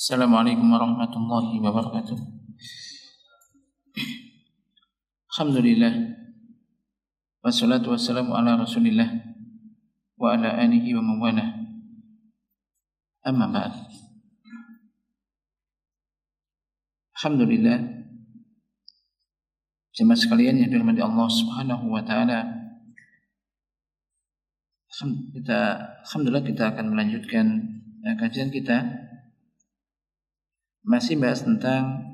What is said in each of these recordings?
Assalamualaikum warahmatullahi wabarakatuh. Alhamdulillah, wassalatu wassalamu ala rasulillah wa ala alihi wa mawalah. Amma ba'd. Alhamdulillah, jemaah sekalian yang dirahmati Allah Subhanahu wa taala. Alhamdulillah kita akan melanjutkan kajian kita, masih bahas tentang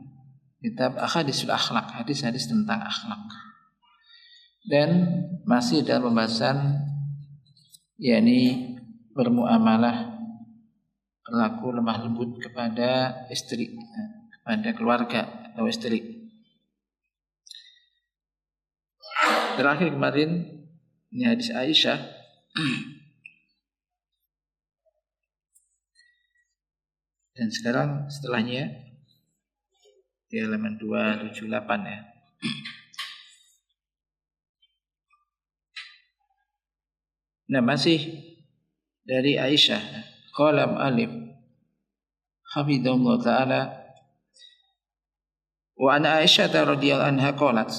kitab Ahadisul Akhlak, hadis-hadis tentang akhlak, dan masih dalam pembahasan yakni bermuamalah, berlaku lemah lembut kepada istri, kepada keluarga atau istri. Terakhir kemarin ini hadis Aisyah. Dan sekarang setelahnya di halaman 278 ya. Nah, masih dari Aisyah. Qala alif hafidhahullah ta'ala wa an Aisyah radhiyallahu anha qalat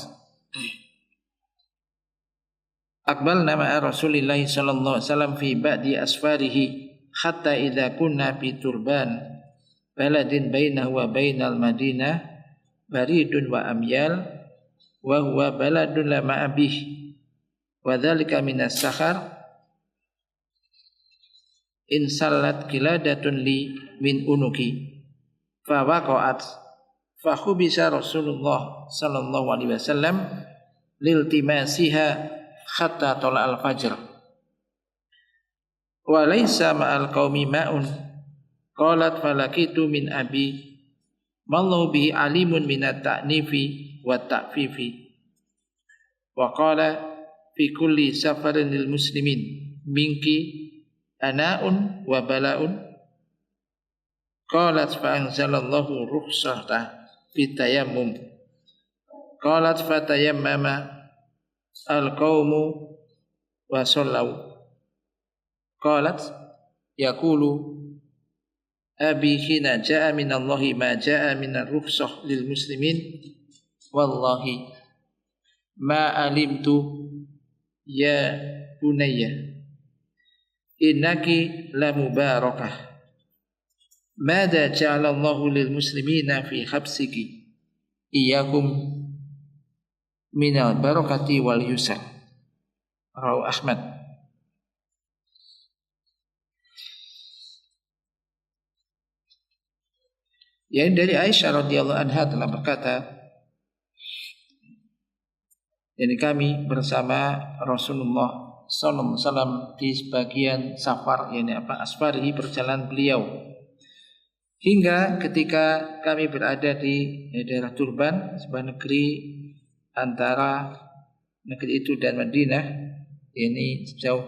aqbalna ma'a Rasulillah sallallahu alaihi wasallam fi ba'di asfarihi hatta idza kunna fi turban baladin bainahu wa bainal madinah baridun wa amyal wa huwa baladun la ma'abih wa dzalika minas sakhar in sallat kiladatun li min unuki fa waqa'at fa khubisa Rasulullah sallallahu alaihi wasallam liltimasiha hatta tala al-fajr wa laysa ma'al qaumi ma'un qalat falakitu min abi mallahu bihi alimun minat ta'nifi wa ta'fifi wa qala fi kulli safarin lil muslimin minki ana'un wa bala'un qalat fa anzalallahu rukhsata fi tayammum qalat fa tayammama al-qawmu wa sallau qalat yaqulu abi hina ja'a minallahi ma ja'a minar rukhsah lil muslimin wallahi ma alimtu ya bunayya innaki la mubarakah madza ja'alallahu lil muslimina fi habsiki iyyakum minal barakati wal yusr. Rawahu Ahmad. Yang dari Aisyah radhiyallahu anha telah berkata, jadi kami bersama Rasulullah sallallahu alaihi wasallam di sebagian safar, yakni asfari, perjalanan beliau, hingga ketika kami berada di daerah Turban, sebuah negeri antara negeri itu dan Madinah, yakni sejauh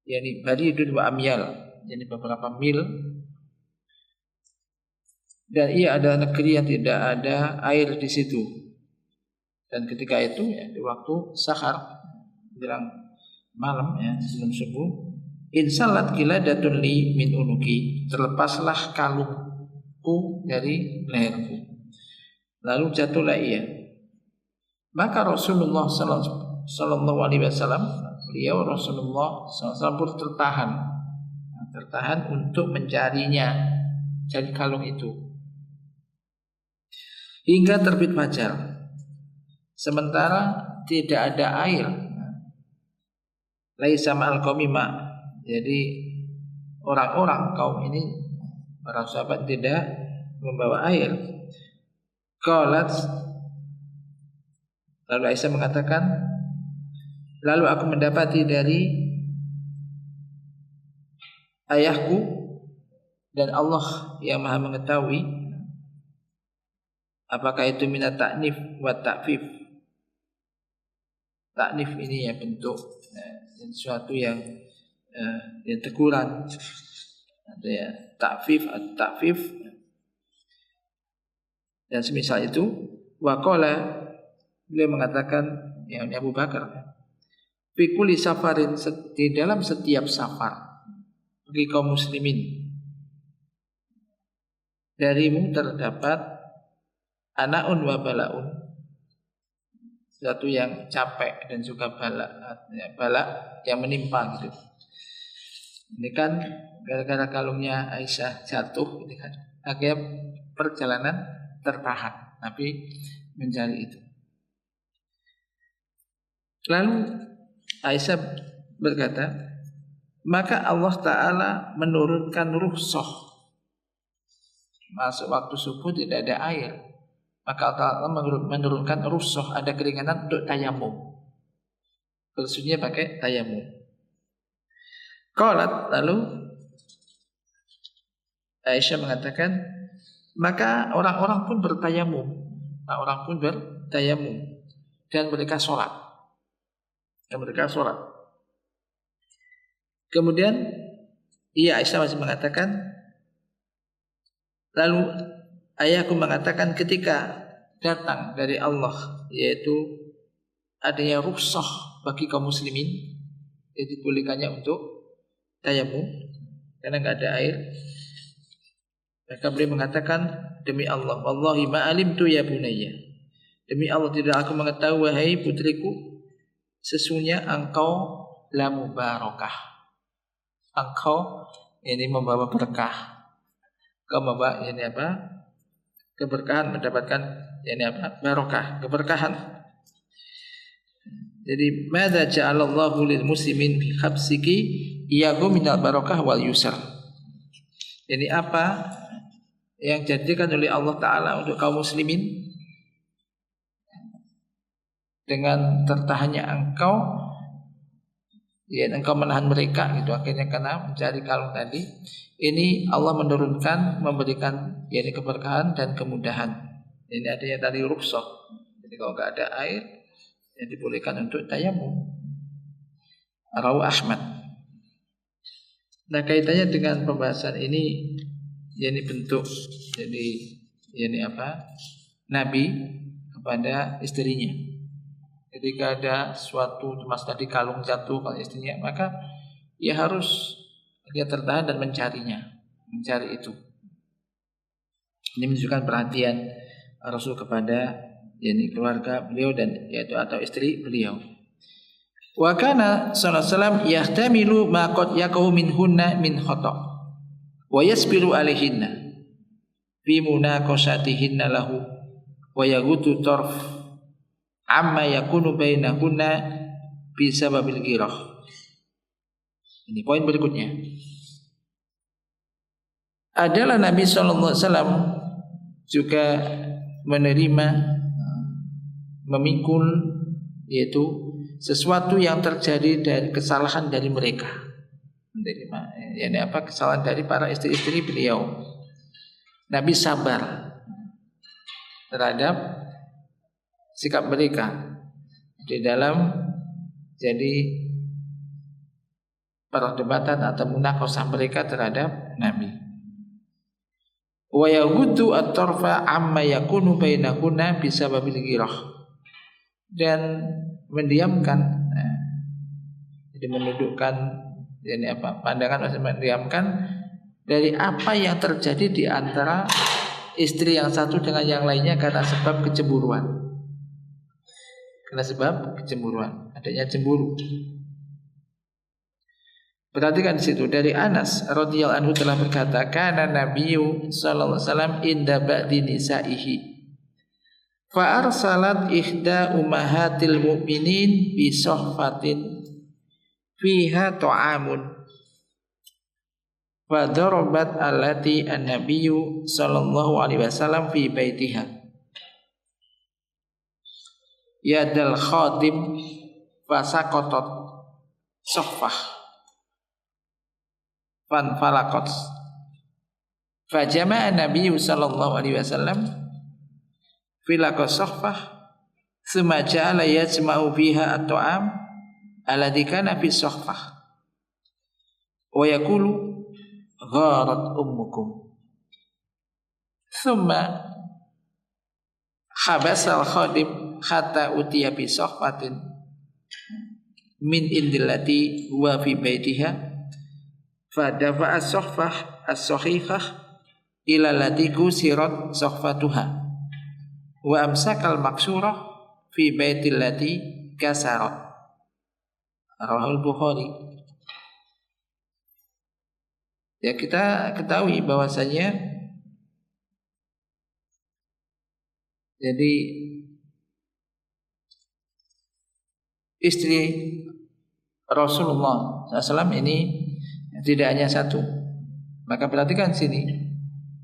yakni baridun wa amyal, yakni beberapa mil, dan ia adalah negeri yang tidak ada air di situ. Dan ketika itu ya, di waktu sahar menjelang malam ya, sebelum subuh, insalat kiladatun li min unuki, terlepaslah kalungku dari leherku, lalu jatuhlah ia. Maka Rasulullah sallallahu alaihi wasallam, beliau Rasulullah sallallahu alaihi wasallam pun tertahan untuk mencarinya, cari kalung itu, hingga terbit fajar, sementara tidak ada air. Laisa ma'al qaumi ma, jadi orang-orang kaum ini, para sahabat, tidak membawa air. Qalat, lalu Aisyah mengatakan, lalu aku mendapati dari ayahku, dan Allah yang maha mengetahui apakah itu minat ta'nif wa ta'fif. Ta'nif ini ya bentuk sesuatu yang teguran, ada ya ta'fif atau ta'fif dan semisal itu. Wa qala, beliau mengatakan, yang Abu Bakar, fi kulli safarin, di dalam setiap safar bagi kaum muslimin, darimu terdapat anaun wa balaun, sesuatu yang capek dan juga bala yang menimpa gitu. Ini kan gara-gara kalungnya Aisyah jatuh gitu kan. Akhirnya perjalanan tertahan, Nabi mencari itu. Lalu Aisyah berkata, maka Allah Ta'ala menurunkan rukhsah. Masuk waktu subuh tidak ada air, maka Allah menurunkan rukhsah, ada keringanan untuk tayamum. Maksudnya pakai tayamum. Qalat, lalu Aisyah mengatakan, maka orang-orang pun bertayamum. Dan mereka sholat. Kemudian Aisyah masih mengatakan, lalu ayahku mengatakan ketika datang dari Allah, yaitu adanya rukhsah bagi kaum muslimin, jadi dibolehkannya untuk tayamum karena enggak ada air, maka beliau mengatakan, demi Allah, wallahi ma alimtu ya bunayya, demi Allah tidak aku mengetahui wahai putriku, sesungguhnya engkau la mubarakah, engkau ini membawa berkah. Kau membawa ini apa? Keberkahan, mendapatkan ini apa? Barokah, keberkahan. Jadi, madza ja'alallahu lil muslimin bi khabsiki iyahu minal barokah wal yusr. Ini apa yang dijadikan oleh Allah Ta'ala untuk kaum muslimin dengan tertahannya engkau, ya engkau menahan mereka gitu. Akhirnya karena mencari kalung tadi, ini Allah menurunkan, memberikan yakni keberkahan dan kemudahan. Ini adanya tadi rukhsah. Jadi kalau enggak ada air, ya dibolehkan untuk tayamum. Rawi Ahmad. Nah, kaitannya dengan pembahasan ini, yakni bentuk, jadi yakni apa? Nabi kepada istrinya. Ketika ada suatu mas tadi kalung jatuh pada istrinya, maka ia harus dia tertahan dan mencari itu. Ini menunjukkan perhatian Rasul kepada yakni keluarga beliau dan yaitu atau istri beliau. Wa kana sallallahu alaihi wasallam yahtamilu ma qad yaqau minhunna min khata' wa yasbiru alaihinna fi munaqashatihinna lahu wa yagutu tarf amma yakunu bainahunna bi sababil ghirah. Ini poin berikutnya. Adalah Nabi SAW juga menerima, memikul, yaitu sesuatu yang terjadi dari kesalahan dari mereka. Menerima, yani apa, kesalahan dari para istri-istri beliau. Nabi sabar terhadap sikap mereka di dalam jadi perdebatan atau munakosah mereka terhadap Nabi. Wa yaghuddu at-tarfa amma yakunu bainahunna bisababil ghirah, dan mendiamkan, jadi menundukkan ini apa, pandangan, maksudnya mendiamkan dari apa yang terjadi di antara istri yang satu dengan yang lainnya karena sebab kecemburuan. Adanya cemburu. Perhatikan di situ, dari Anas radhiyallahu anhu telah berkata, kana Nabiyyu sallallahu alaihi wasallam inda ba'di nisaihi fa arsalat ihda ummahatil mu'minin bi sahfatin fiha ta'amun fa darabat allati an-nabiyyu sallallahu alaihi wasallam fi baitiha yadal khadim fa saqatat sahfah fan falakot. Fajama'a Nabi sallallahu alaihi wasallam filaqas sahfah thumma ja'ala yajma'u fiha at-ta'am alladhi kana fi sahfah wa yaqulu gharat ummukum thumma habasa al-khadim hatta utiya bi sahfatin min indillati wa fi baitiha fadafa as-sahfah as-sahifah ila lati kusirat sakhfatuha wa amsakal maksurah fi baitil lati kasarat. Rawahul Bukhari. Ya, kita ketahui bahwasanya jadi istri Rasulullah SAW ini tidak hanya satu. Maka perhatikan sini,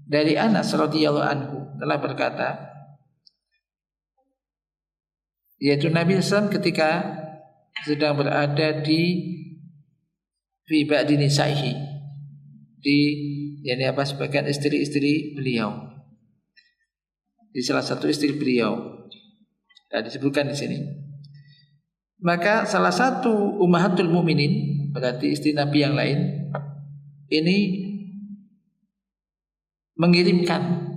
dari Anas radhiyallahu anhu telah berkata, yaitu Nabi SAW ketika sedang berada di fi ba'di nisaihi, di sebagian istri-istri beliau, di salah satu istri beliau, disebutkan di sini. Maka salah satu ummahatul mukminin, berarti istri Nabi yang lain, ini mengirimkan,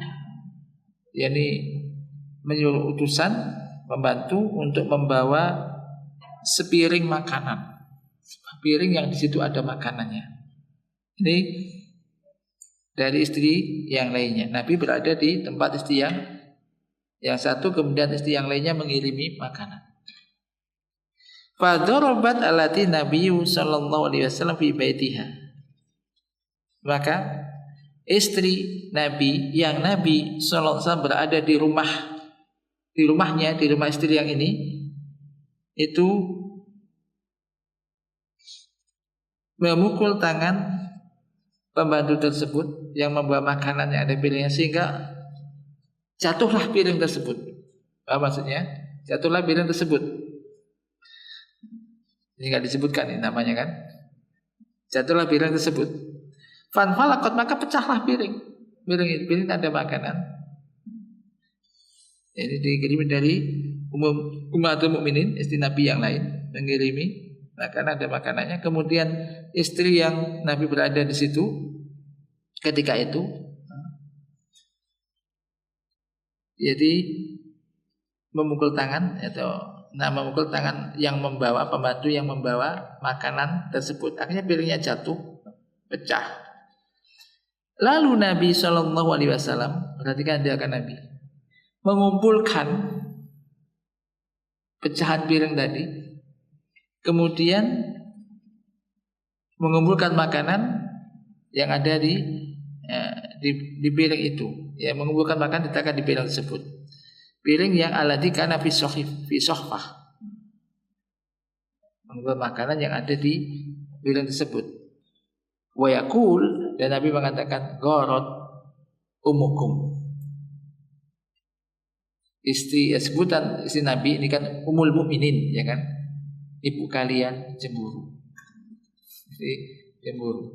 menyuruh utusan membantu untuk membawa sepiring makanan, sepiring yang di situ ada makanannya. Ini dari istri yang lainnya. Nabi berada di tempat istri yang satu, kemudian istri yang lainnya mengirimi makanan. Fadarabat alati Nabiyyu sallallahu alaihi wasallam fi baitiha. Maka istri Nabi yang Nabi sallallahu alaihi wasallam berada di rumahnya, di rumah istri yang ini, itu memukul tangan pembantu tersebut yang membawa makanan yang ada piringnya, sehingga jatuhlah piring tersebut. Apa maksudnya? Jatuhlah piring tersebut. Ini nggak disebutkan ini namanya kan. Jatuhlah piring tersebut. Fanfalakot, maka pecahlah piring. Piring ada makanan. Ini dikirimi dari ummatul mukminin, istri Nabi yang lain mengirimi makanan, ada makanannya. Kemudian istri yang Nabi berada di situ ketika itu, jadi memukul tangan memukul tangan yang membawa, pembantu yang membawa makanan tersebut. Akhirnya piringnya jatuh, pecah. Lalu Nabi Shallallahu Alaihi Wasallam, perhatikan dia akan Nabi mengumpulkan pecahan piring tadi, kemudian mengumpulkan makanan yang ada di piring itu, ya, mengumpulkan makanan diletakkan di piring tersebut. Piring yang alladzi kana fi sohfah, mengumpulkan makanan yang ada di piring tersebut. Wa yaqul, dan Nabi mengatakan, gharat umukum. Sebutan istri Nabi ini kan umul mukminin, ya kan? Ibu kalian cemburu. Jadi cemburu.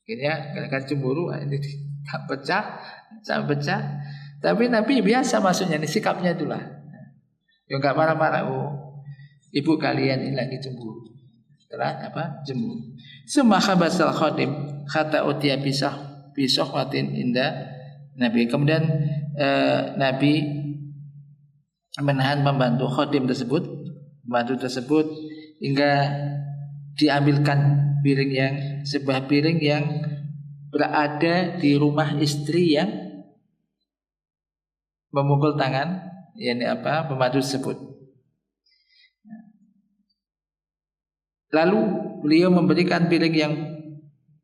Akhirnya karena cemburu ini pecah. Tapi Nabi biasa maksudnya, ini sikapnya itulah. Yang enggak marah-marah, ibu kalian ini lagi cemburu. Setelah cemburu. Summa khabasal khadim kata utia pisah watin inda Nabi. Kemudian Nabi menahan pembantu khadim tersebut, hingga diambilkan sebuah piring yang berada di rumah istri yang memukul tangan, pembantu tersebut. Lalu beliau memberikan piring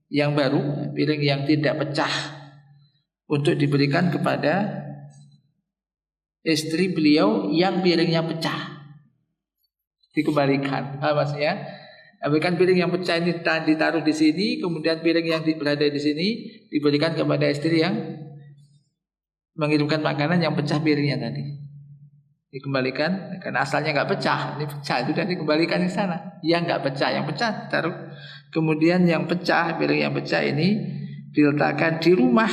yang baru, piring yang tidak pecah, untuk diberikan kepada istri beliau yang piringnya pecah. Dikembalikan, maksudnya ambilkan piring yang pecah ini ditaruh di sini, kemudian piring yang berada di sini diberikan kepada istri yang mengirimkan makanan yang pecah piringnya tadi. Dikembalikan, karena asalnya nggak pecah, ini pecah, itu sudah dikembalikan di sana. Yang nggak pecah, yang pecah taruh. Kemudian yang pecah, piring yang pecah ini diletakkan di rumah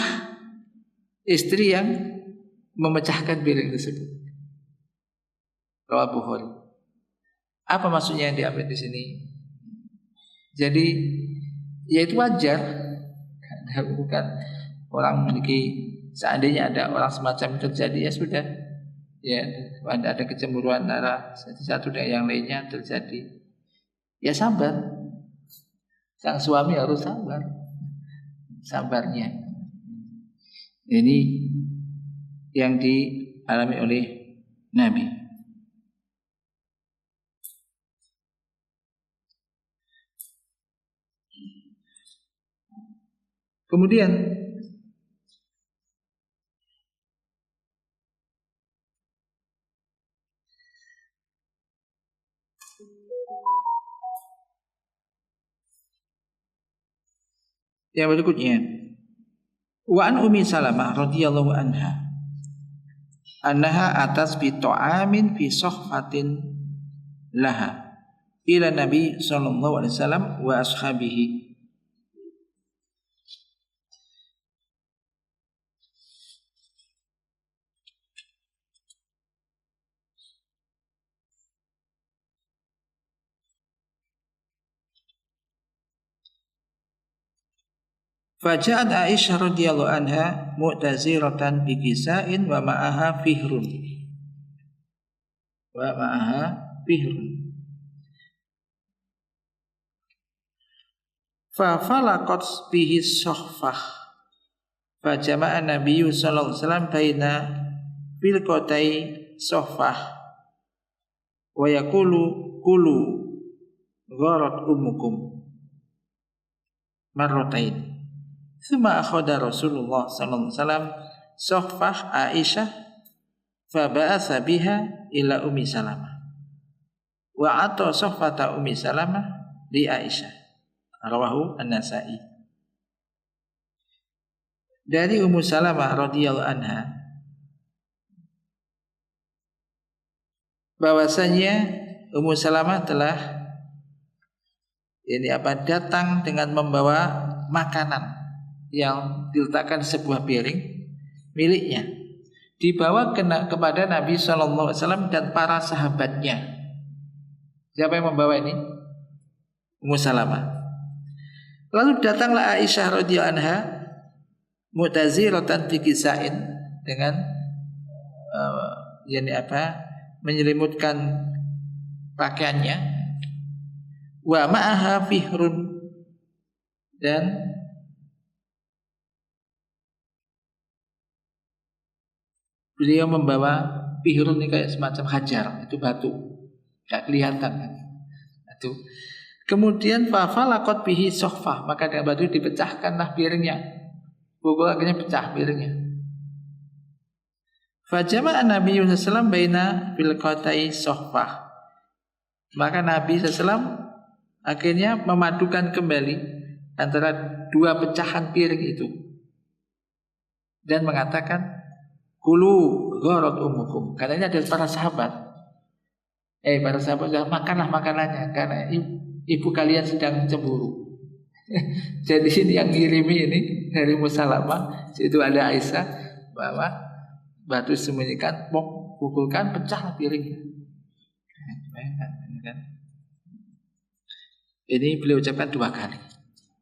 istri yang memecahkan piring tersebut. Rawahul Bukhari. Apa maksudnya yang diambil di sini? Jadi, ya itu wajar. Bukan orang memiliki, seandainya ada orang semacam itu terjadi, ya sudah, ya ada kecemburuan antara satu dengan yang lainnya terjadi, ya sabar. Sang suami harus sabarnya. Ini yang dialami oleh Nabi. Kemudian yang berikutnya, wa an Ummi Salamah radhiyallahu anha annaha atas bi ta'amin fi sohfatin laha ila Nabi sallallahu alaihi wasallam wa ashabihi. Faja'at Aisyah radhiyallahu anha mu'taziratan bi kisa'in wa ma'aha fihrun. Wa ma'aha fihrun. Fa falaqat bihi sohfah. Fa jama'a Nabi sallallahu alaihi wasallam baina filqatai sohfah. Wa yaqulu kulu gharat ummukum marratain. Tsumma akhadha Rasulullah sallallahu alaihi wasallam sohfah Aisyah fa ba'atha biha ila Ummi Salamah wa ata sohfata Ummi Salamah li Aisyah. Rawahu An-Nasa'i. Dari Ummu Salamah radhiyallahu anha bahwasanya Ummu Salamah telah datang dengan membawa makanan yang diletakkan sebuah piring miliknya, dibawa kepada Nabi SAW dan para sahabatnya. Siapa yang membawa ini? Ummu Salamah. Lalu datanglah Aisyah radhiyallahu anha mu'taziratan fi kisa'in dengan menyelimutkan pakaiannya, wa ma'aha fihrun, dan beliau membawa fihrun ini kayak semacam hajar, itu batu, gak kelihatan kan? Itu. Kemudian fafalaqat bihi sohfah, maka dengan batu dipecahkanlah piringnya. Pukul akhirnya pecah piringnya. Fajama'a Nabi sallallahu alaihi wasallam baina filqatai sohfah. Maka Nabi SAW akhirnya memadukan kembali antara dua pecahan piring itu dan mengatakan kulu gharat ummukum. Karena ini adalah para sahabat. Para sahabat, makanlah makanannya karena ibu kalian sedang cemburu. Jadi ini yang ngirimi ini dari Ummu Salamah, itu ada Aisyah, bahwa batu sembunyikan, pukulkan, pecah piringnya. Ini beliau ucapkan dua kali.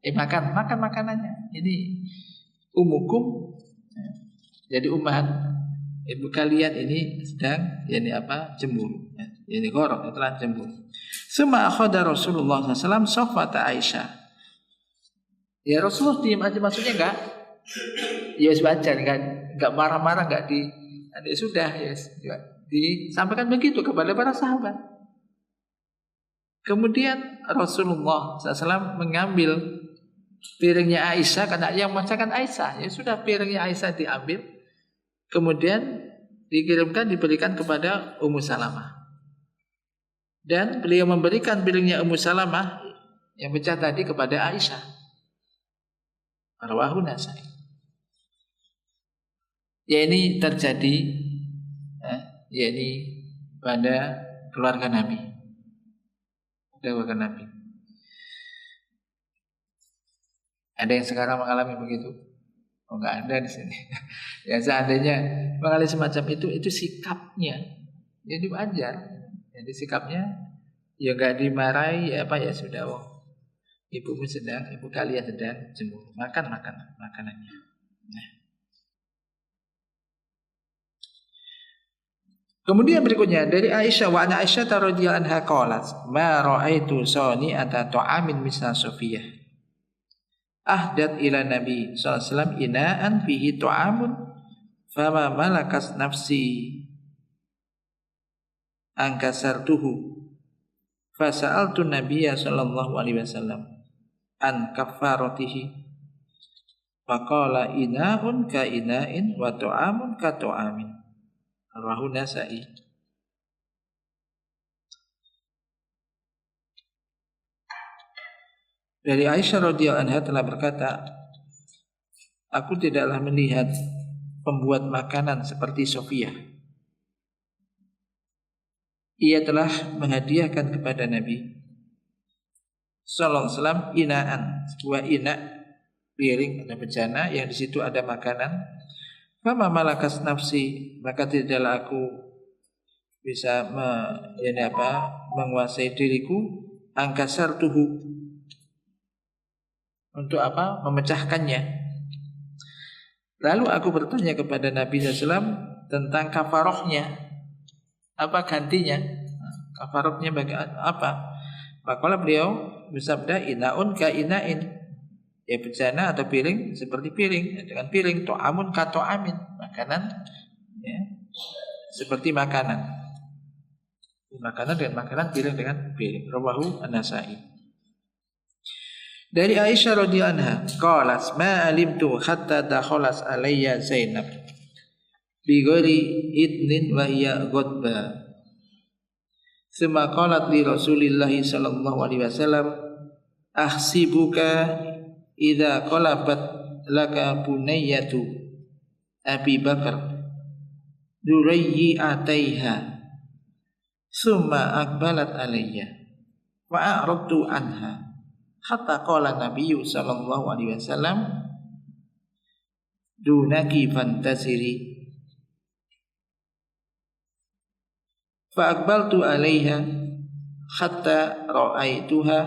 Makan makanannya. Ini umukum. Jadi ummahat ibu kalian ini sedang cemburu. Ini gharat, telah cemburu. Suma akhadha Rasulullah SAW sohfata Aisyah. Ya Rasulullah diam aja, maksudnya enggak? Ya baca, enggak marah-marah, enggak sudah ya disampaikan begitu kepada para sahabat. Kemudian Rasulullah SAW mengambil piringnya Aisyah, karena yang masakan Aisyah. Ya sudah, piringnya Aisyah diambil, kemudian dikirimkan, diberikan kepada Ummu Salamah. Dan beliau memberikan piringnya Ummu Salamah yang pecah tadi kepada Aisyah. Rawahu Nasa'i. Ya ini terjadi pada keluarga Nabi. Keluarga Nabi. Ada yang sekarang mengalami begitu? Oh, enggak ada di sini. Ya seandainya mengalami semacam itu sikapnya. Jadi wajar. Jadi sikapnya ya enggak dimarahi, ya sudah, ibu kalian sedang cemburu. Makan makanannya. Nah. Kemudian berikutnya dari Aisyah, wa ana Aisyah radhiyallahu anha qalat ma ra'aitu sani'ata ta'amin misla Safiyah ahdat ila Nabi sallallahu alaihi wasallam ina'an fihi ta'amun fama malakas nafsi angkasartuhu fasa'altu nabiyya sallallahu alaihi wasallam an kafaratihi faqala ina'un ka ina'in wa tu'amun ka tu'amin. Rawahu Nasa'i. Dari Aisyah radhiyallahu anha telah berkata, aku tidaklah melihat pembuat makanan seperti Sofiyah. Ia telah menghadiahkan kepada Nabi sallallahu alaihi wasallam inaan, sebuah ina, piring atau bejana yang di situ ada makanan. Fama malakas nafsi, maka tidaklah aku bisa menguasai diriku angkasar tuhu, untuk apa? Memecahkannya. Lalu aku bertanya kepada Nabi SAW tentang kafarohnya, apa gantinya? Kafarohnya apa? Maka beliau bersabda inaun ka inain, ya bejana atau piring seperti piring, dengan piring, to'amun ka to'amin, makanan ya, seperti makanan dengan makanan, piring dengan piring. Rawahu An-Nasa'i. Dari Aisyah radhiyallahu anha qalat ma alimtu hatta dakhalas alayya Zainab bi ghairi idnin wa hiya ghadba thumma qalat li Rasulillah sallallahu alaihi wasallam ahsibuka idza qalabat laka bunayyatu Abi Bakar durayyi ataiha thumma aqbalat alayya wa a'radtu anha hatta qala Nabi sallallahu alaihi wasallam dunaki fantasiri fa aqbaltu alaiha hatta ra'aituha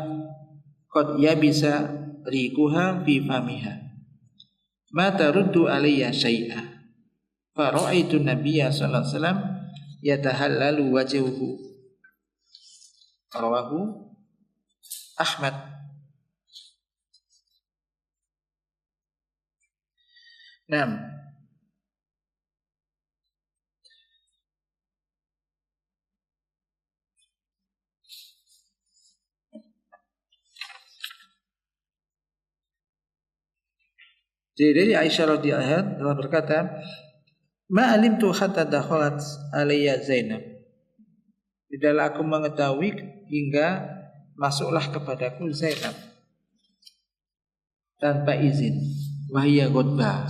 qad yabisa rikuha fi famiha ma taruddu alayya syai'a fa ra'aitu Nabiyya sallallahu alaihi wasallam yatahallalu wajhuhu. Rawahu Ahmad. Jadi dari Aisyah radhiyallahu anha telah berkata, ma alimtu hatta dakhalat alayya Zainab. Tidaklah aku mengetahui hingga masuklah kepadaku Zainab tanpa izin. Wahia ghadba,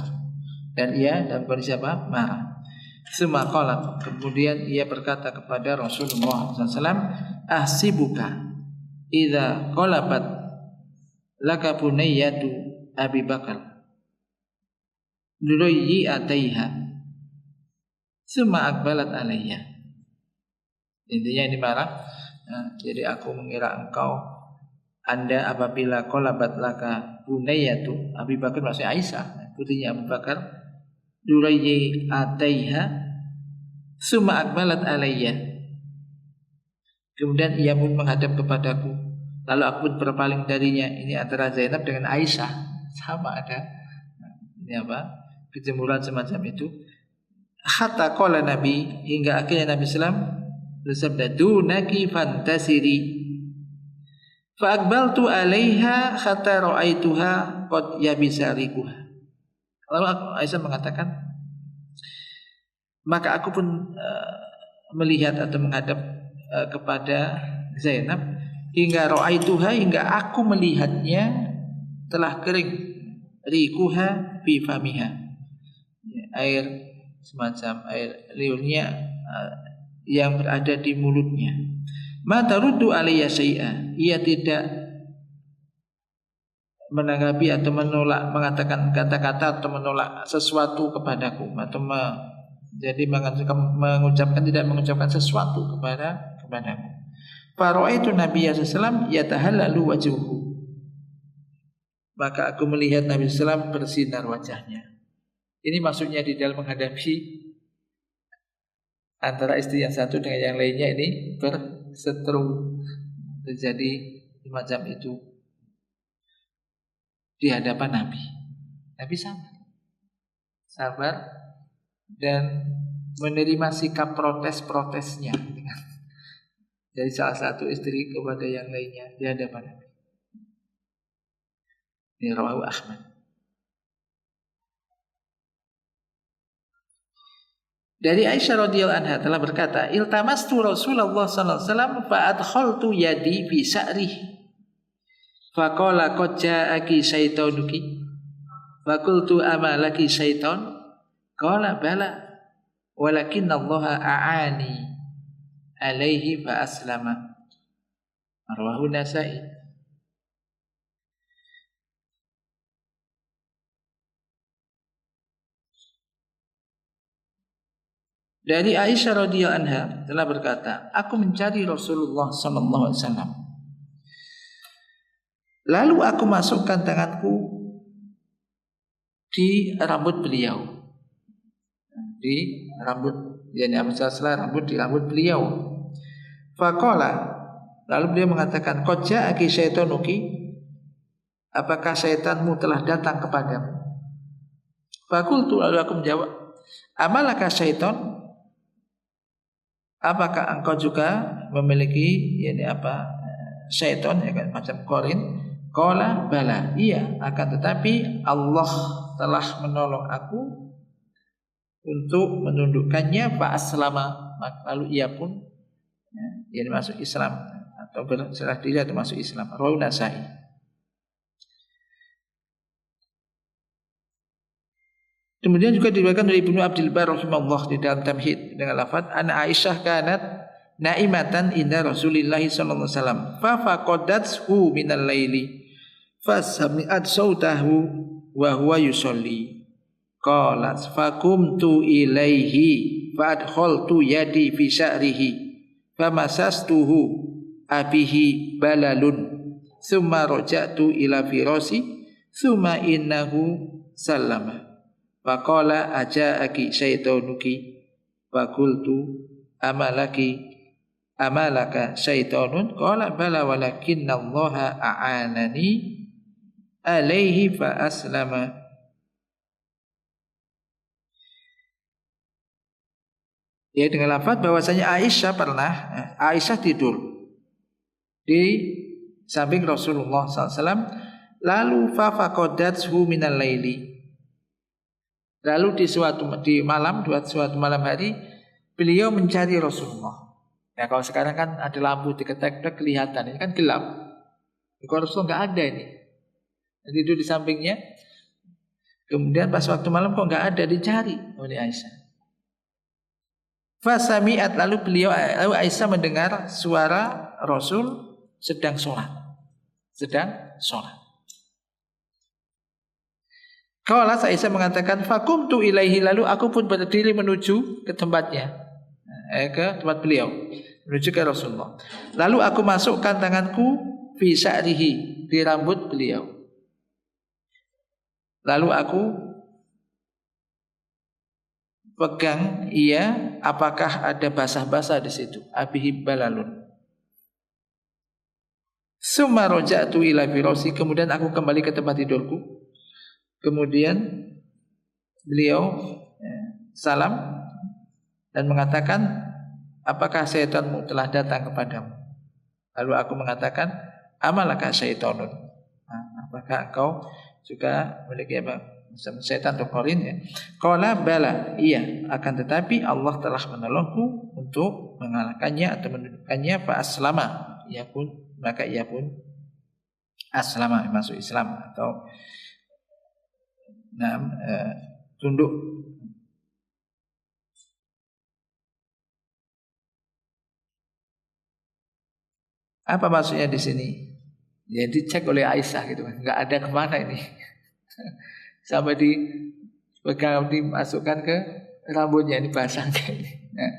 dan ia dalam kondisi apa? Marah. Summa qalat, kemudian ia berkata kepada Rasulullah SAW, ahsibuka idza qalabat laka bunayyatu Abi Bakar durayyi ataiha summa aqbalat alayya. Intinya ini marah. Jadi aku mengira Anda apabila qalabat laka bunayyatu Abi Bakar, maksudnya Aisyah putrinya Abu Bakar, durayyi ataiha summa aqbalat alayya, kemudian ia pun menghadap kepadaku, lalu aku pun berpaling darinya. Ini antara Zainab dengan Aisyah sama ada ini apa? Kejemuran semacam itu. Hatta qala Nabi, hingga akhirnya Nabi sallam bersabda dunaki fantasiri fa aqbaltu alaiha hatta ra'aituha qad yabisa rikuha. Lalu Aisyah mengatakan, maka aku pun melihat atau menghadap kepada Zainab hingga ra'aituha, hingga aku melihatnya telah kering rikuha fi famiha, air semacam air liurnya yang berada di mulutnya. Ma taruddu alayya syai'a, ia tidak menanggapi atau menolak, mengatakan kata-kata atau menolak sesuatu kepadaku, atau jadi mengucapkan, tidak mengucapkan sesuatu kepadaku. Fara'aitu Nabiyya sallallahu alaihi wasallam yatahallalu wajhuhu, maka aku melihat Nabi sallallahu alaihi wasallam bersinar wajahnya. Ini maksudnya di dalam menghadapi antara istri yang satu dengan yang lainnya ini berseteru, terjadi semacam itu di hadapan Nabi. Nabi sabar dan menerima sikap protes-protesnya dari salah satu istri kepada yang lainnya di hadapan Nabi. Ini rawahu Ahmad. Dari Aisyah radhiyallahu anha telah berkata, "Iltamastu Rasulullah sallallahu alaihi wasallam fa adkhaltu yadi fi sa'rihi. Fa qala qad ja'aki syaitanuki. Fa qultu ama laki syaitan? Qala bala. Walakinallaha a'ani alaihi fa aslama." Rawahu Nasa'i. Dari Aisyah radhiyallahu anha telah berkata, aku mencari Rasulullah sallallahu alaihi wasallam. Lalu aku masukkan tanganku di rambut beliau. Di rambut, yakni rambut di rambut beliau. Faqala, lalu beliau mengatakan, qad ja'aki syaitanuki, apakah syaitanmu telah datang kepadamu? Faqultu, lalu aku menjawab, amalaka syaitan? Apakah engkau juga memiliki syaitan ya kan, macam korin? Qala bala, iya, akan tetapi Allah telah menolong aku untuk menundukkannya, fa aslama, lalu ia pun masuk Islam atau berserah diri atau masuk Islam. Rawahu Nasa'i. Kemudian juga diriwayatkan dari Ibnu Abdul Bar rahimahullah di dalam Tamhid dengan lafaz ana Aisyah kanat naimatan inda Rasulillah sallallahu alaihi wasallam fa faqadathu minal laili fasami'at sautahu wa huwa yusalli qalat faqumtu ilaihi fa adkhaltu yadi fi sya'rihi famasastuhu abihi balalun thumma raja'tu ila firasi thumma innahu sallama. Faqala aja'aki syaitanuki. Faqultu amalaka syaitanun? Qala bala walakinallaha a'anani alaihi fa aslama. Ya, dengan lafaz bahwasanya Aisyah tidur di samping Rasulullah SAW. Lalu fa faqadathu minal laili. Lalu di suatu malam hari beliau mencari Rasulullah. Ya, kalau sekarang kan ada lampu diketek-ketek kelihatan, ini kan gelap. Kalau Rasulullah nggak ada ini, tidur di sampingnya. Kemudian pas waktu malam kok nggak ada, dicari oleh Aisyah. Fasami'at, lalu Aisyah mendengar suara Rasul sedang sholat. Qala Aisyah mengatakan faqumtu ilaihi, lalu aku pun berdiri menuju ke tempatnya, ke tempat beliau, menuju ke Rasulullah. Lalu aku masukkan tanganku fi sya'rihi, di rambut beliau. Lalu aku pegang ia, apakah ada basah-basah di situ? Abihi balalun. Summa raja'tu ila firasi, kemudian aku kembali ke tempat tidurku. Kemudian beliau salam dan mengatakan, apakah syaitanmu telah datang kepadamu? Lalu aku mengatakan, amalaka syaitanun? Apakah engkau juga memiliki syaitan atau korin ya? Qala bala, iya, akan tetapi Allah telah menolongku untuk mengalahkannya atau menundukkannya. Fa aslama, maka ia pun aslama, masuk Islam atau tunduk. Apa maksudnya di sini? Ya, dicek oleh Aisyah gitu kan, nggak ada kemana ini, sampai dipegang, dimasukkan ke rambutnya, ini basah kayak ini. Nah,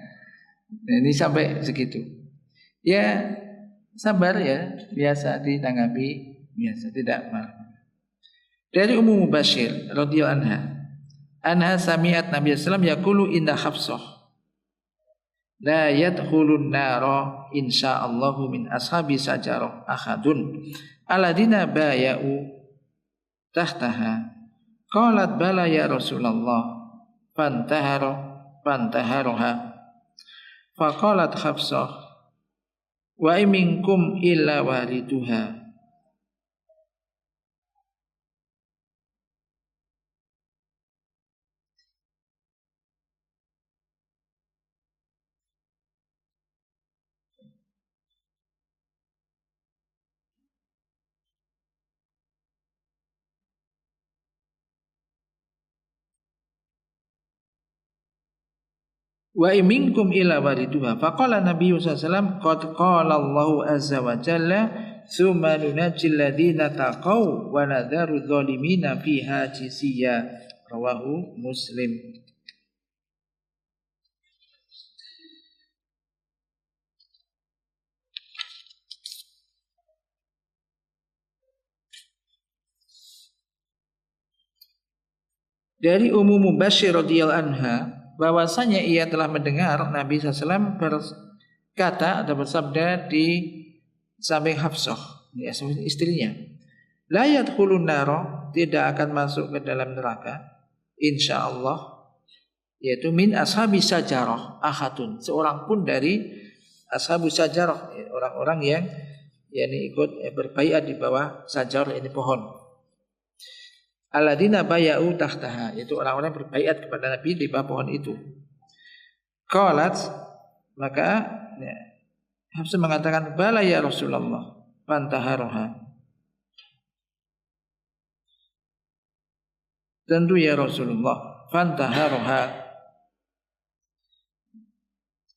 ini sampai segitu. Ya sabar ya, biasa ditanggapi, biasa, tidak marah. Dari Ummu Mubashir radhiyallahu anha sami'at Nabi sallallahu alaihi wasallam yaqulu inna Hafsah la yadkhulun nara insyaallahu min ashabi sajarah ahadun alladina baya'u tahtaha. Qalat bala ya Rasulullah. fantaharoha. Faqalat Hafsah wa minkum illa wariduha. Wa minkum illa wariduha. Faqala Nabi sallallahu alaihi wasallam qad qala Allahu azza wa jalla tsumma nunajjil ladzina taqaw wa nadharu dzalimina fiha jisiyya. Rawahu Muslim. Dari Ummu Mubashshir radhiyallahu anha bahwasanya ia telah mendengar Nabi SAW berkata atau bersabda di samping Hafsah, istrinya, la yadkhulun nara, tidak akan masuk ke dalam neraka insyaallah, yaitu min ashabi sajarah ahadun, seorang pun dari ashabu sajarah, orang-orang yang ikut berbaiat di bawah sajarah, ini pohon. Alladzina baya'u tahtaha, yaitu orang-orang berbaiat kepada Nabi di bawah pohon itu. Qalat, maka Hafsah mengatakan, bala ya Rasulullah, fantaharoha. Tentu ya Rasulullah, fantaharoha.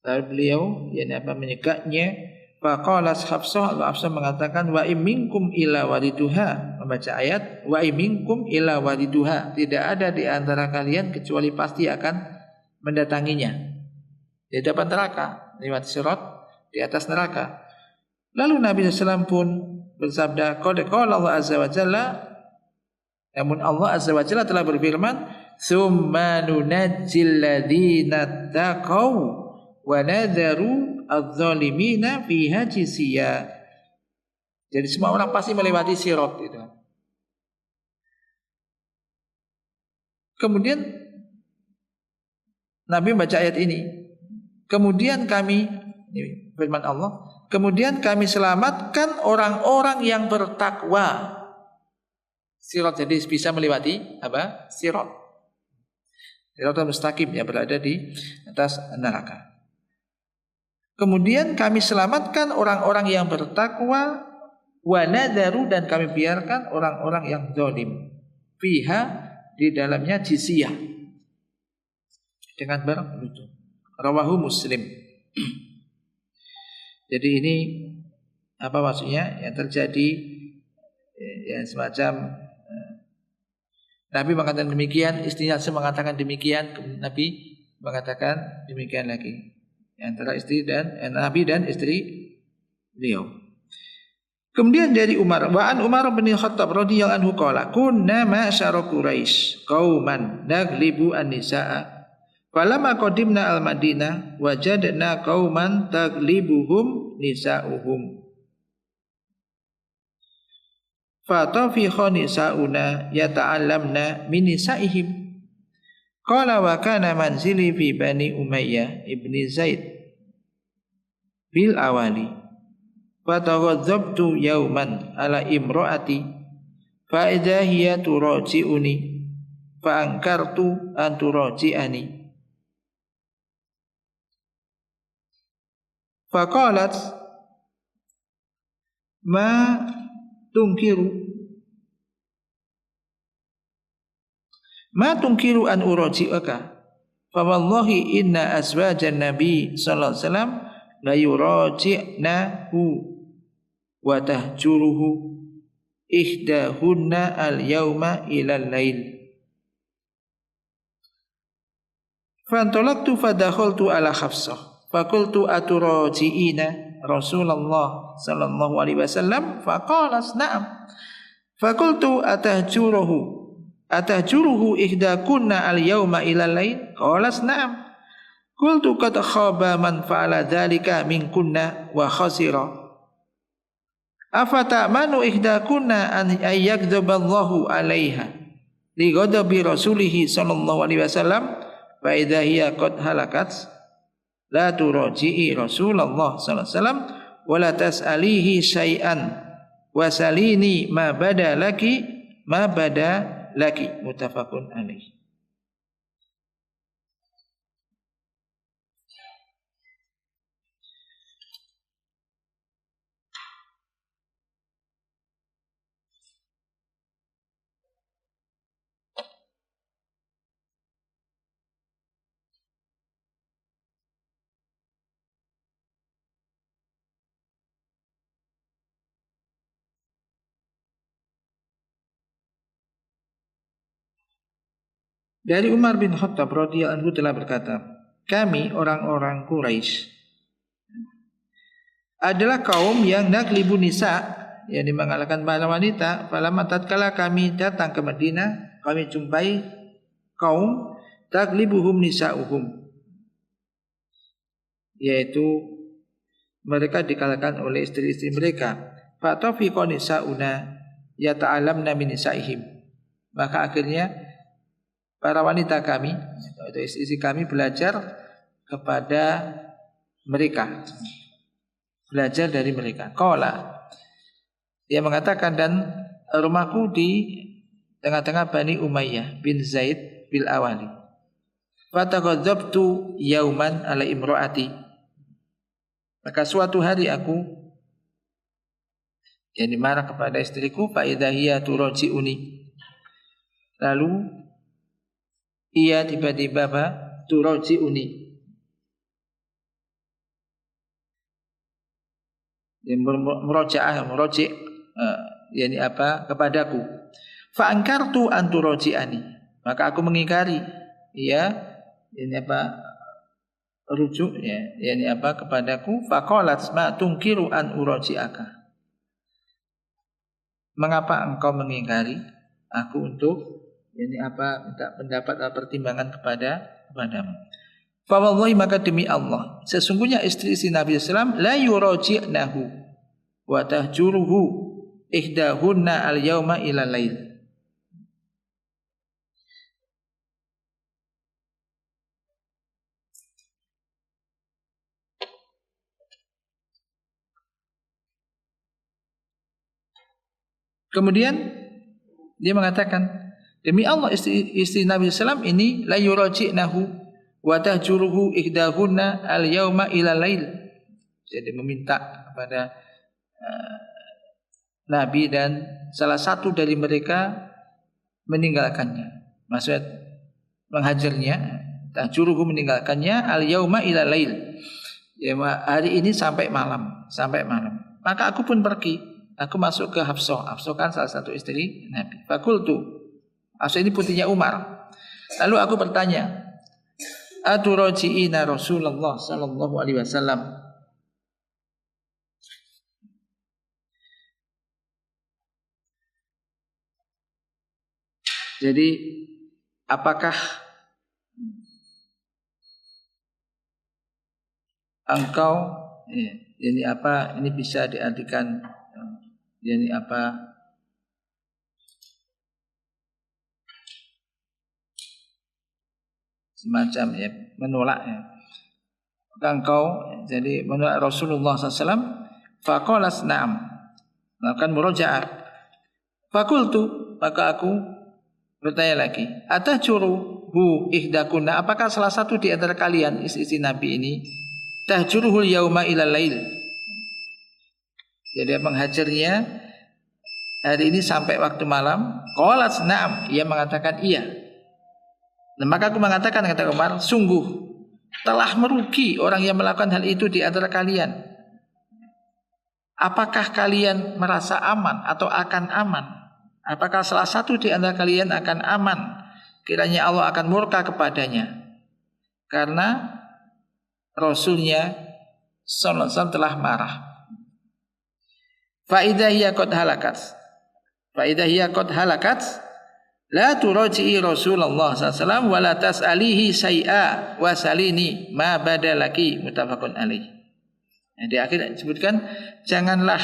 Lalu beliau menyegaknya. Faqalat Hafsah, Hafsah mengatakan, wa minkum illa wariduha, membaca ayat wa minkum illa wariduha, tidak ada di antara kalian kecuali pasti akan mendatanginya di depan neraka, lewat sirat di atas neraka. Lalu Nabi SAW pun bersabda, qad qala Allah azza wa jalla, namun Allah azza wa jalla telah berfirman, tsumma nunajjil ladzina taqaw wa nadharu adz-dzalimina fiha jisiyya. Jadi semua orang pasti melewati sirat itu. Kemudian Nabi membaca ayat ini. Kemudian kami, ini firman Allah, kemudian kami selamatkan orang-orang yang bertakwa. Sirat jadi bisa melewati apa? Sirat. Sirat mustaqim, ya, berada di atas neraka. Kemudian kami selamatkan orang-orang yang bertakwa, wa nadharu, dan kami biarkan orang-orang yang zalim, fiha, di dalamnya jizyah, dengan berlutut. Rawahu Muslim. Jadi ini apa maksudnya? Yang terjadi semacam Nabi mengatakan demikian, istrinya mengatakan demikian, Nabi mengatakan demikian lagi. Antara istri dan Nabi dan istri beliau. Kemudian dari Umar, wa an Umar bin Khattab radhiyallahu anhu qala, kunna ma'syara Quraisy qauman naglibu an-nisaa, falamma qadimna al-Madinah wajadna qauman taglibuhum nisaa'uhum, fatafiqa nisaa'una yata'allamna min nisa'ihim. Qala wa kana manzili fi Bani Umayyah ibni Zaid bil awali, fataghadzabtu yawman ala imraati fa idza hiya turaji'uni fa ankartu an turaji'ani, fa qalat ma tunkiru an uraji'aka, fa wallahi inna azwajan nabi sallallahu alaihi wasallam la yuraji'nahu wa tahjuruhu ihdahunna al-yawma ila al-lail. Fantalaqtu fadakhaltu ala Hafsah faqultu aturaji'ina Rasulullah sallallahu alaihi wasallam, faqalat na'am, faqultu atahjuruhu ihdakunna al-yawma ila al-lail, qalat na'am, qultu qad khaba man fa'ala dzalika minkunna wa khasira, afata'manu ihdakunna an yakdzaballahu 'alaiha li ghadabi rasulih sallallahu alaihi wasallam, fa idza hiya qad halakat la turaji'i Rasulullah sallallahu alaihi wasallam wa la tas'alihi syai'an wa salini ma bada laki muttafaqun alaih. Dari Umar bin Khattab radhiyallahu anhu telah berkata, kami orang-orang Quraisy adalah kaum yang naglibu nisa, yang mengalahkan para wanita. Falamma tatkala kami datang ke Madinah, kami jumpai kaum taglibuhum nisa'uhum, yaitu mereka dikalahkan oleh istri-istri mereka. Fatafiqa nisa'una yata'alamna min nisa'ihim, maka akhirnya para wanita kami atau istri kami belajar kepada mereka, belajar dari mereka. Qala, dia mengatakan, dan rumahku di tengah-tengah Bani Umayyah bin Zaid bil Awali. Fataghadzabtu yauman ala imraati, maka suatu hari aku marah kepada istriku. Fa idza hiya turaji'uni, lalu ia tiba-tiba turaji'uni, kepadaku. Fa ankartu an turaji'ani, maka aku mengingkari rujuk kepadaku. Faqalat ma tunkiru an uraji'aka, mengapa engkau mengingkari aku untuk minta pendapat atau pertimbangan kepadamu. Fa wallahi, maka demi Allah, sesungguhnya istri-istri Nabi sallallahu alaihi wasallam la yuraji'nahu wa tahjuruhu ihdahunna al-yauma ila lail. Kemudian dia mengatakan, demi Allah, istri Nabi sallallahu alaihi wasallam ini la yuraji'nahu wa tahjuruhu ihdahunna al-yauma ila lail. Jadi meminta kepada Nabi dan salah satu dari mereka meninggalkannya. Maksudnya menghajarnya, tahjuruhu meninggalkannya, al-yauma ila lail. Ya, hari ini sampai malam. Maka aku pun pergi. Aku masuk ke Hafsah. Hafsah kan salah satu istri Nabi. Fakultu, Hafsah ini putrinya Umar. Lalu aku bertanya, aturaji'ina Rasulullah sallallahu alaihi wasallam, jadi apakah engkau ini bisa diartikan semacam menolak maka engkau menolak Rasulullah SAW. Faqalas na'am, melakukan murojaah. Fakultu, maka aku bertanya lagi, atahjuruhu ihdakunna, apakah salah satu di antara kalian istri Nabi ini tahjuruhul yauma ila lail, jadi menghajarnya hari ini sampai waktu malam. Qalat na'am, ia mengatakan iya. Nah, maka aku mengatakan, kata Umar, sungguh telah merugi orang yang melakukan hal itu di antara kalian. Apakah kalian merasa aman atau akan aman? Apakah salah satu di antara kalian akan aman kiranya Allah akan murka kepadanya karena Rasulnya sallallahu alaihi wasallam telah marah? Fa idza hiya qad halakat la turaji'i Rasulullah sallallahu alaihi wasallam wa la tas'alihi syai'a wa salini ma badalaki, muttafaqun alaih. Nah, di akhir disebutkan, janganlah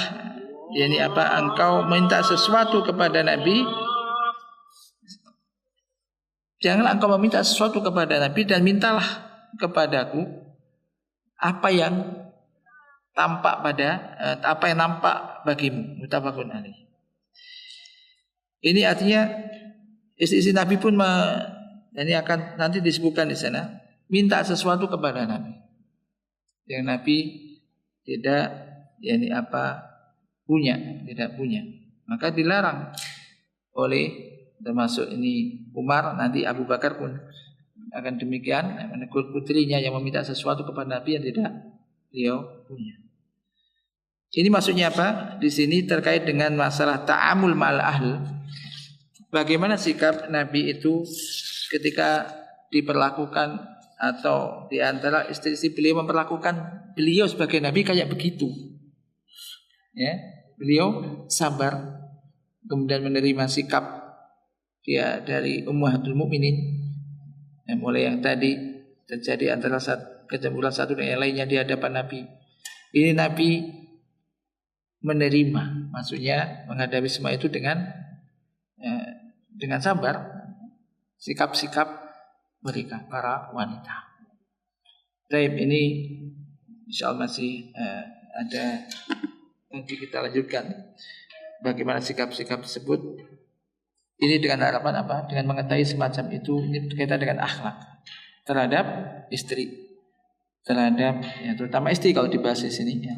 engkau minta sesuatu kepada Nabi Janganlah engkau meminta sesuatu kepada Nabi, dan mintalah kepadaku apa yang tampak apa yang nampak bagimu. Muttafaqun alaih. Ini artinya istri-istri Nabi pun ini akan nanti disebutkan di sana, minta sesuatu kepada Nabi yang Nabi tidak tidak punya, maka dilarang oleh, termasuk ini Umar, nanti Abu Bakar pun akan demikian, menegur putrinya yang meminta sesuatu kepada Nabi yang tidak beliau punya. Ini maksudnya apa? Di sini terkait dengan masalah ta'amul ma'al ahl. Bagaimana sikap Nabi itu ketika diperlakukan, atau di antara istri-istri beliau memperlakukan beliau sebagai Nabi kayak begitu. Ya, beliau sabar, kemudian menerima sikap dia dari Ummahatul Mukminin. Mulai yang tadi terjadi antara kecemburuan satu dan yang lainnya di hadapan Nabi. Ini Nabi menerima, maksudnya menghadapi semua itu dengan sabar, sikap-sikap mereka para wanita. Baik, ini insyaallah masih ada, nanti kita lanjutkan bagaimana sikap-sikap tersebut. Ini dengan harapan apa? Dengan mengetahui semacam itu, ini berkaitan dengan akhlak terhadap istri, terhadap terutama istri kalau dibahas di sini ya.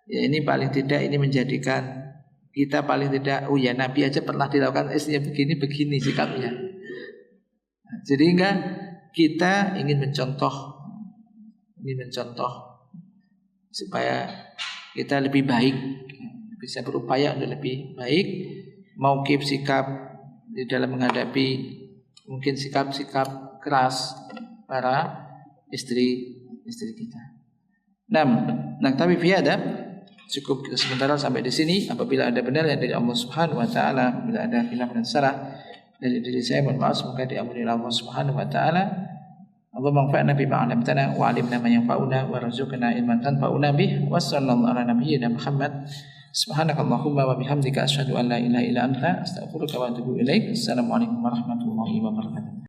Ya, ini paling tidak ini menjadikan kita paling tidak, oh ya Nabi aja pernah dilakukan istrinya begini sikapnya. Jadi enggak, kita ingin mencontoh supaya kita lebih baik, bisa berupaya untuk lebih baik, mauqif sikap di dalam menghadapi mungkin sikap-sikap keras para istri kita. Nah, tapi fiada cukup kita sementara sampai di sini. Apabila ada benar yang dari Allah Subhanahu wa taala, apabila ada khilaf dan salah dari diri saya, mohon maaf, semoga diampuni Allah Subhanahu wa taala. Allahumma anfa'na bima 'allamtana wa 'allimna ma yanfa'una wa rzuqna ilman tanfa'una bih. Wa sallallahu ala nabiyyina Muhammad. Subhanakallahumma wa bihamdika asyhadu an la ilaha illa anta astaghfiruka wa atubu ilaik. Assalamualaikum warahmatullahi wabarakatuh.